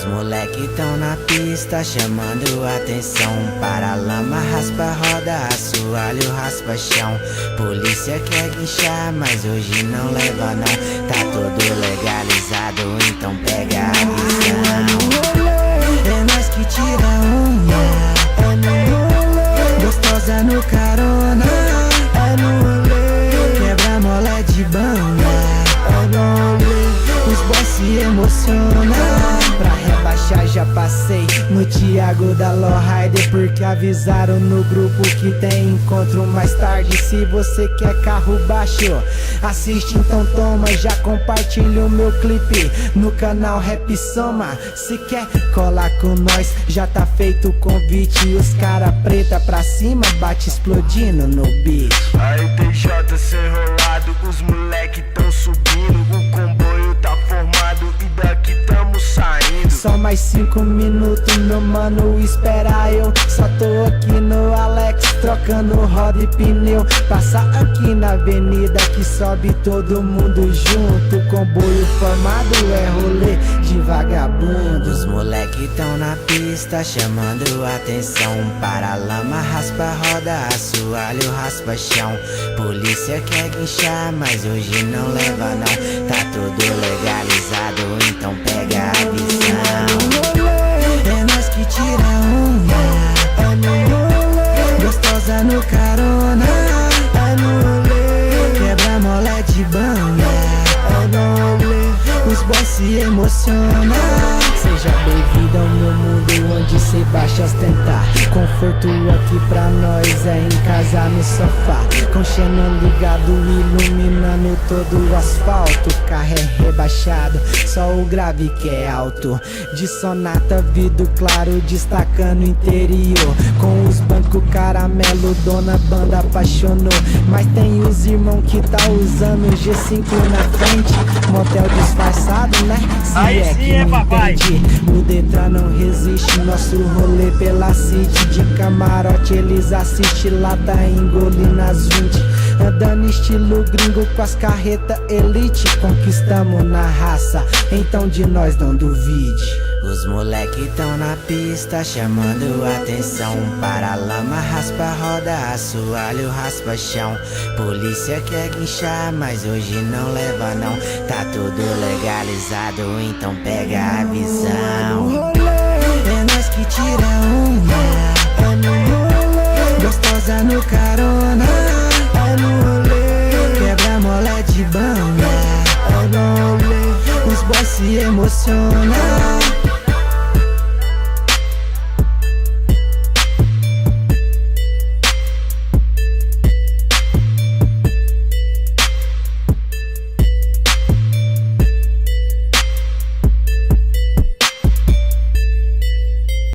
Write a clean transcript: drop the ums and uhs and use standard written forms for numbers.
Os moleque tão na pista chamando atenção. Para-lama, raspa, roda, assoalho, raspa chão. Polícia quer guinchar, mas hoje não leva não. Tá tudo legalizado, então pega a visão. É nós que tira a unha, é no rolê. Gostosa no carona, é no rolê. Quebra mole de banda, é no rolê. Os boys se emocionam. Pra rebaixar já passei no Thiago da Lowrider, porque avisaram no grupo que tem encontro mais tarde. Se você quer carro baixo, assiste então toma. Já compartilha o meu clipe no canal Rap Soma. Se quer colar com nós, já tá feito o convite. Os cara preta pra cima, bate explodindo no beat. Aí TJ sem rolado, os moleque tão subindo. O comboio tá formado e daqui tamo saindo. Só mais 5 minutos, meu mano, espera eu. Só tô aqui no Alex, trocando roda e pneu. Passa aqui na avenida que sobe todo mundo junto. Comboio formado é rolê de vagabundo. Os moleque tão na pista chamando atenção. Para-lama, raspa, roda, assoalho, raspa chão. Polícia quer guinchar, mas hoje não leva não. Tá tudo legalizado, então pega a visão. É nós que tira a unha, é no rolê. Gostosa no carona, é no rolê. Quebra mole de banda, é no rolê. Os boys se emocionam. Seja bem-vindo ao meu mundo onde cê baixa ostentar. Conforto aqui pra nós é em casa no sofá. Com xenon ligado iluminando todo o asfalto. Carro é rebaixado, só o grave que é alto. De sonata, vidro claro, destacando o interior. Com os bancos caramelo, dona banda apaixonou. Mas tem os irmãos que tá usando G5 na frente. Motel disfarçado, né? Se Aí é sim, que é me papai. entende. O Detran não resiste, nosso rolê pela City. De camarote eles assistem, lá tá engolindo as 20. Andando estilo gringo com as carreta elite. Conquistamos na raça, então de nós não duvide. Os moleque tão na pista chamando atenção. Para-lama, raspa, roda, assoalho, raspa chão. Polícia quer guinchar, mas hoje não leva não. Tá tudo legalizado, então pega a visão.